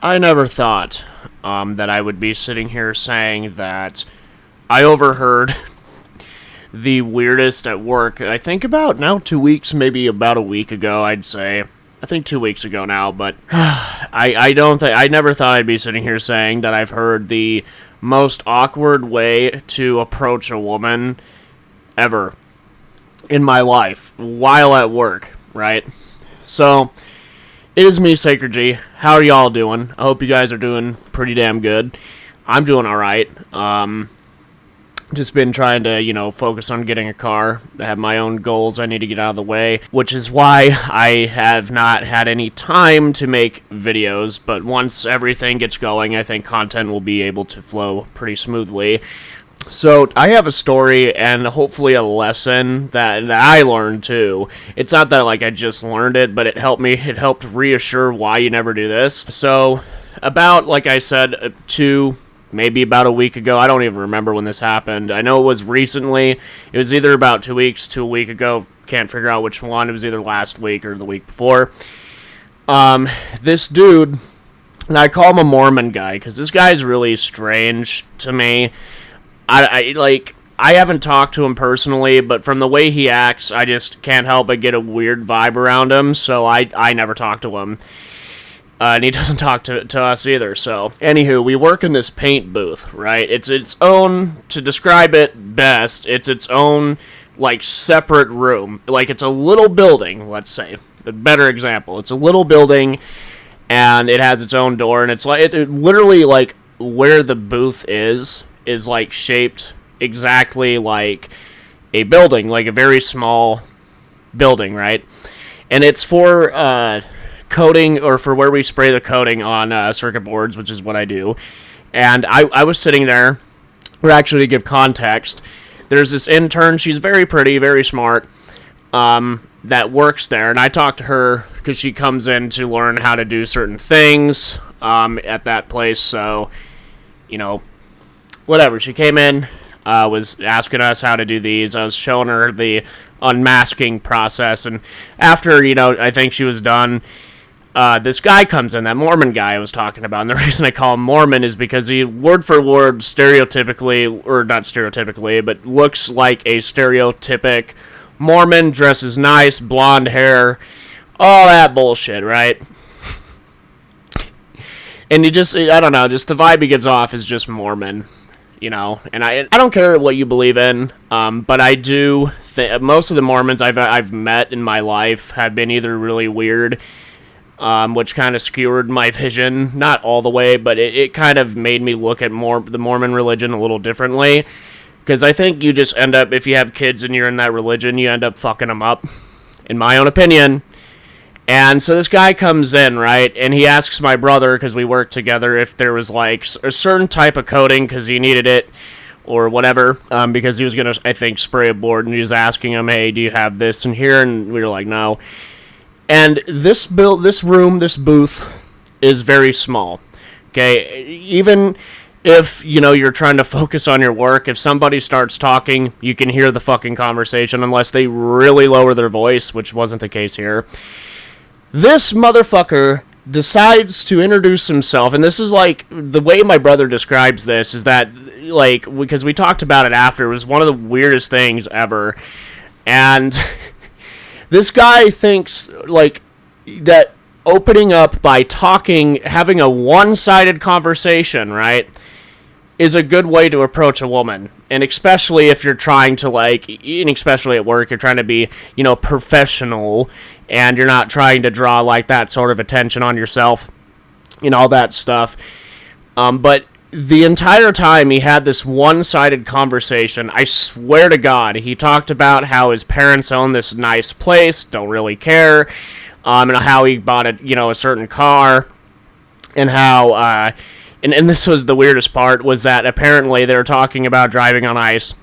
I never thought that I would be sitting here saying that I overheard the weirdest at work. I think about now 2 weeks, maybe about a week ago, I'd say. I think 2 weeks ago now, but I never thought I'd be sitting here saying that I've heard the most awkward way to approach a woman ever in my life while at work, right? So, it is me, Sacred G. How are y'all doing? I hope you guys are doing pretty damn good. I'm doing alright. Just been trying to, focus on getting a car. I have my own goals I need to get out of the way, which is why I have not had any time to make videos, but once everything gets going, I think content will be able to flow pretty smoothly. So, I have a story and hopefully a lesson that I learned too. It's not that I just learned it, but it helped reassure why you never do this. So, about, like I said, maybe about a week ago. I don't even remember when this happened. I know it was recently. It was either about 2 weeks to a week ago. Can't figure out which one. It was either last week or the week before. This dude, and I call him a Mormon guy because this guy's really strange to me. I haven't talked to him personally, but from the way he acts, I just can't help but get a weird vibe around him, so I never talk to him. And he doesn't talk to us either, so. Anywho, we work in this paint booth, right? It's its own, to describe it best, it's its own, separate room. It's a little building, let's say. A better example. It's a little building, and it has its own door, and it's it literally, where the booth is shaped exactly like a building, like a very small building, right? And it's for, coating, or for where we spray the coating on circuit boards, which is what I do. And I was sitting there, or actually to give context, there's this intern, she's very pretty, very smart, that works there, and I talked to her because she comes in to learn how to do certain things at that place, so, whatever. She came in, was asking us how to do these. I was showing her the unmasking process, and after, I think she was done, this guy comes in, that Mormon guy I was talking about, and the reason I call him Mormon is because he, word for word, stereotypically, or not stereotypically, but looks like a stereotypic Mormon, dresses nice, blonde hair, all that bullshit, right? And you just, I don't know, just the vibe he gives off is just Mormon, and I don't care what you believe in, but I do most of the Mormons I've met in my life have been either really weird, which kind of skewered my vision, not all the way, but it kind of made me look at the Mormon religion a little differently, because I think you just end up, if you have kids and you're in that religion, you end up fucking them up, in my own opinion. And so this guy comes in, right, and he asks my brother, because we work together, if there was, a certain type of coating, because he needed it, or whatever, because he was going to, I think, spray a board, and he was asking him, hey, do you have this in here? And we were like, no. And this booth, is very small, okay? Even if, you're trying to focus on your work, if somebody starts talking, you can hear the fucking conversation, unless they really lower their voice, which wasn't the case here. This motherfucker decides to introduce himself, and this is the way my brother describes this is that, because we talked about it after, it was one of the weirdest things ever, and this guy thinks, that opening up by talking, having a one-sided conversation, right, is a good way to approach a woman. And especially if you're trying to, and especially at work, you're trying to be, professional, and you're not trying to draw, that sort of attention on yourself, and all that stuff. But the entire time he had this one-sided conversation, I swear to God, he talked about how his parents own this nice place, don't really care, and how he bought a certain car, and how, and this was the weirdest part, was that apparently they were talking about driving on ice,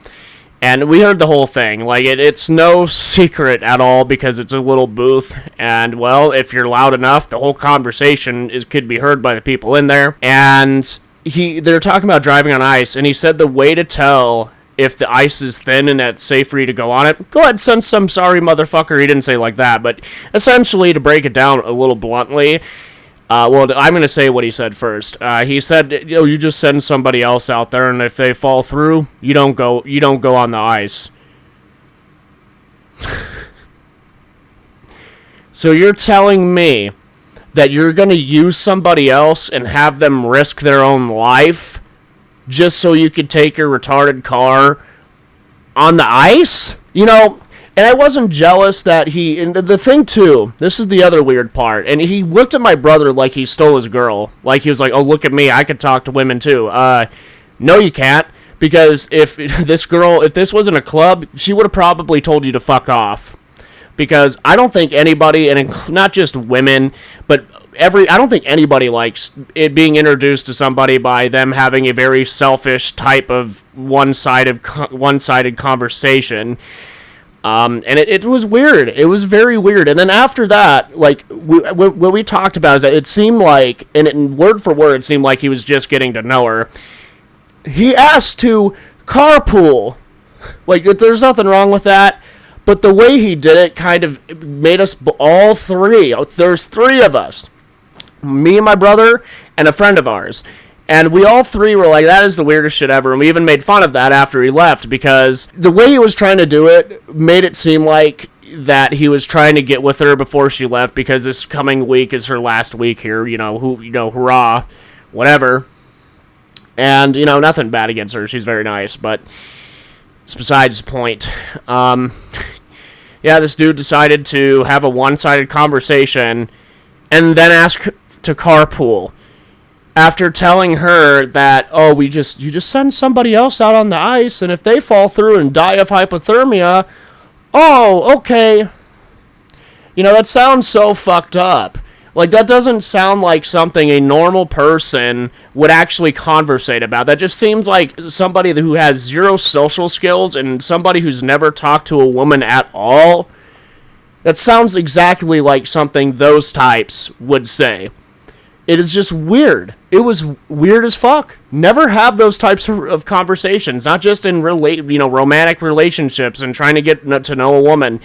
and we heard the whole thing. It's no secret at all, because it's a little booth, and, well, if you're loud enough, the whole conversation could be heard by the people in there, and they're talking about driving on ice, and he said the way to tell if the ice is thin and it's safe for you to go on it, go ahead, send some sorry motherfucker. He didn't say like that, but essentially, to break it down a little bluntly, Well, I'm going to say what he said first. He said, you just send somebody else out there, and if they fall through, you don't go on the ice. So you're telling me that you're going to use somebody else and have them risk their own life just so you could take your retarded car on the ice? And I wasn't jealous that and the thing too, this is the other weird part, and he looked at my brother like he stole his girl. Like he was like, oh, look at me, I could talk to women too. No, you can't, because if this wasn't a club, she would have probably told you to fuck off. Because I don't think anybody, and not just women, but I don't think anybody likes it being introduced to somebody by them having a very selfish type of one-sided conversation. And it was weird. It was very weird. And then after that, like, what we talked about is that it seemed like, and word for word, it seemed like he was just getting to know her. He asked to carpool. Like, there's nothing wrong with that. But the way he did it kind of made us all three. There's three of us. Me and my brother and a friend of ours. And we all three were like, that is the weirdest shit ever. And we even made fun of that after he left, because the way he was trying to do it made it seem like that he was trying to get with her before she left, because this coming week is her last week here, hurrah, whatever. And, nothing bad against her. She's very nice, but it's besides the point. Yeah, this dude decided to have a one-sided conversation and then ask to carpool. After telling her that, oh, you just send somebody else out on the ice, and if they fall through and die of hypothermia, oh, okay. That sounds so fucked up. Like, that doesn't sound like something a normal person would actually conversate about. That just seems like somebody who has zero social skills and somebody who's never talked to a woman at all. That sounds exactly like something those types would say. It is just weird. It was weird as fuck. Never have those types of conversations. Not just in romantic relationships and trying to get to know a woman.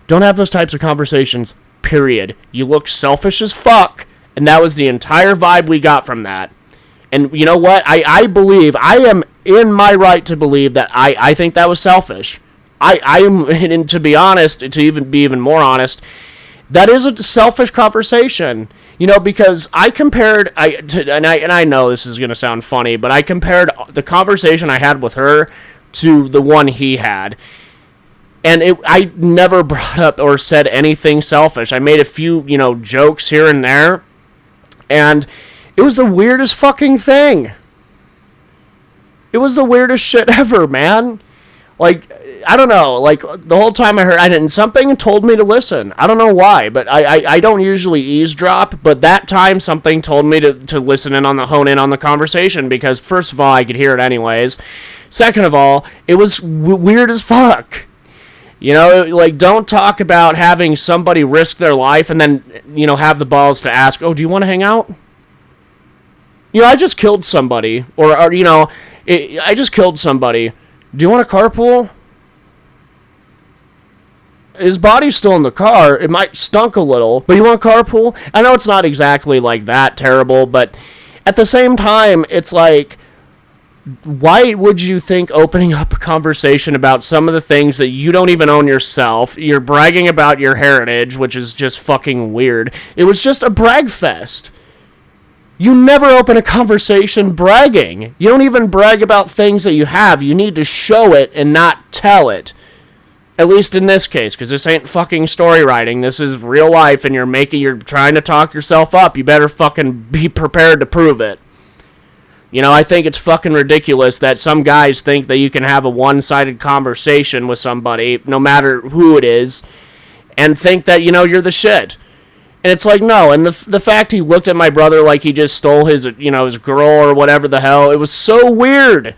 Don't have those types of conversations, period. You look selfish as fuck, and that was the entire vibe we got from that. And you know what? I believe, I am in my right to believe that I think that was selfish. And to be honest, to even be even more honest, that is a selfish conversation. Because I compared, and I know this is going to sound funny, but I compared the conversation I had with her to the one he had. And I never brought up or said anything selfish. I made a few, jokes here and there. And it was the weirdest fucking thing. It was the weirdest shit ever, man. Like, I don't know. Like, the whole time I heard, something told me to listen. I don't know why, but I don't usually eavesdrop. But that time, something told me to listen in hone in on the conversation. Because, first of all, I could hear it anyways. Second of all, it was weird as fuck. Don't talk about having somebody risk their life and then, have the balls to ask, oh, do you want to hang out? I just killed somebody. I just killed somebody. Do you want to carpool? His body's still in the car. It might stunk a little, but you want to carpool? I know it's not exactly like that terrible, but at the same time, it's like, why would you think opening up a conversation about some of the things that you don't even own yourself, you're bragging about your heritage, which is just fucking weird. It was just a brag fest. You never open a conversation bragging. You don't even brag about things that you have. You need to show it and not tell it. At least in this case, because this ain't fucking story writing. This is real life, and you're trying to talk yourself up. You better fucking be prepared to prove it. I think it's fucking ridiculous that some guys think that you can have a one-sided conversation with somebody, no matter who it is, and think that, you're the shit. And it's like, no. And the fact he looked at my brother like he just stole his girl or whatever the hell, it was so weird.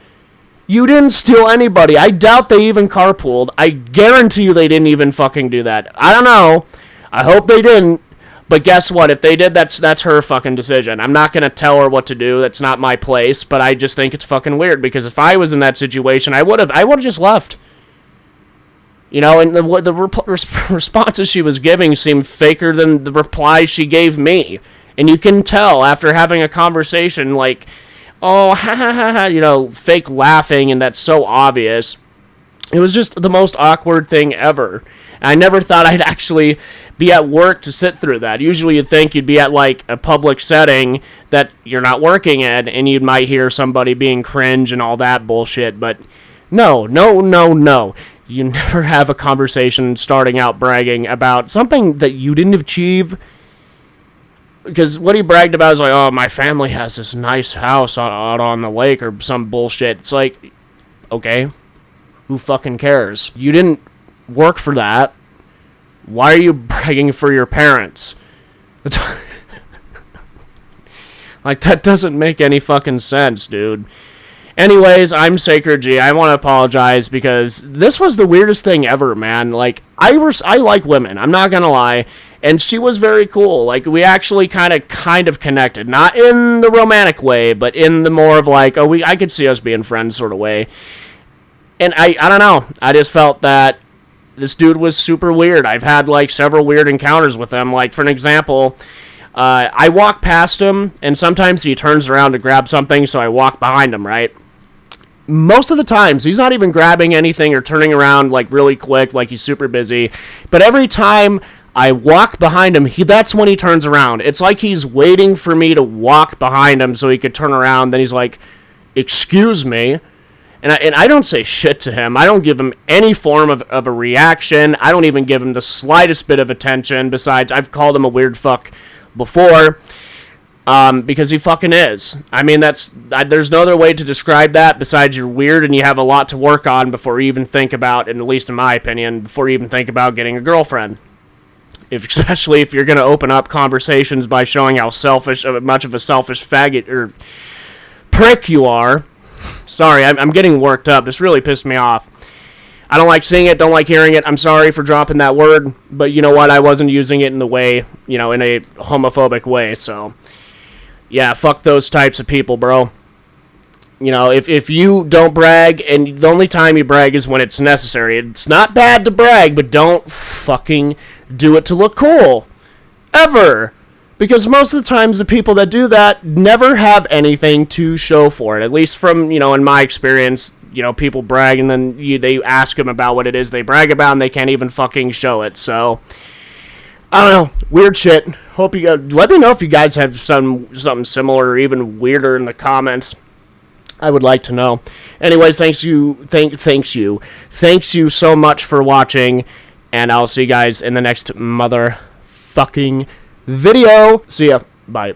You didn't steal anybody. I doubt they even carpooled. I guarantee you they didn't even fucking do that. I don't know. I hope they didn't. But guess what? If they did, that's her fucking decision. I'm not going to tell her what to do. That's not my place. But I just think it's fucking weird. Because if I was in that situation, I would have just left. You know, and responses she was giving seemed faker than the replies she gave me. And you can tell after having a conversation, like, oh, ha ha ha ha, you know, fake laughing, and that's so obvious. It was just the most awkward thing ever. I never thought I'd actually be at work to sit through that. Usually you'd think you'd be at, like, a public setting that you're not working in, and you might hear somebody being cringe and all that bullshit, but no. You never have a conversation starting out bragging about something that you didn't achieve. Because what he bragged about is like, oh, my family has this nice house out on the lake or some bullshit. It's like, okay, who fucking cares? You didn't work for that. Why are you bragging for your parents? Like, that doesn't make any fucking sense, dude. Anyways, I'm Sacred G. I want to apologize because this was the weirdest thing ever, man. Like, I like women. I'm not gonna lie. And she was very cool. Like, we actually kind of connected. Not in the romantic way, but in the more of like, I could see us being friends sort of way. And I don't know. I just felt that this dude was super weird. I've had, like, several weird encounters with him. Like, for an example, I walk past him, and sometimes he turns around to grab something, so I walk behind him, right? Most of the times, he's not even grabbing anything or turning around, like, really quick, like he's super busy. But every time I walk behind him, that's when he turns around. It's like he's waiting for me to walk behind him so he could turn around. Then he's like, excuse me. And I don't say shit to him. I don't give him any form of a reaction. I don't even give him the slightest bit of attention. Besides, I've called him a weird fuck before. Because he fucking is. I mean, there's no other way to describe that besides you're weird and you have a lot to work on before you even think about, and at least in my opinion, before you even think about getting a girlfriend. Especially if you're going to open up conversations by showing how much of a selfish faggot or prick you are. Sorry, I'm getting worked up. This really pissed me off. I don't like seeing it, don't like hearing it. I'm sorry for dropping that word, but you know what? I wasn't using it in the way, in a homophobic way, so yeah, fuck those types of people, bro. If you don't brag, and the only time you brag is when it's necessary. It's not bad to brag, but don't fucking do it to look cool. Ever. Because most of the times the people that do that never have anything to show for it. At least from, in my experience, people brag and then they ask them about what it is they brag about and they can't even fucking show it. So, I don't know. Weird shit. Hope you guys, let me know if you guys have something similar or even weirder in the comments. I would like to know. Anyways, thanks you so much for watching, and I'll see you guys in the next motherfucking video. See ya. Bye.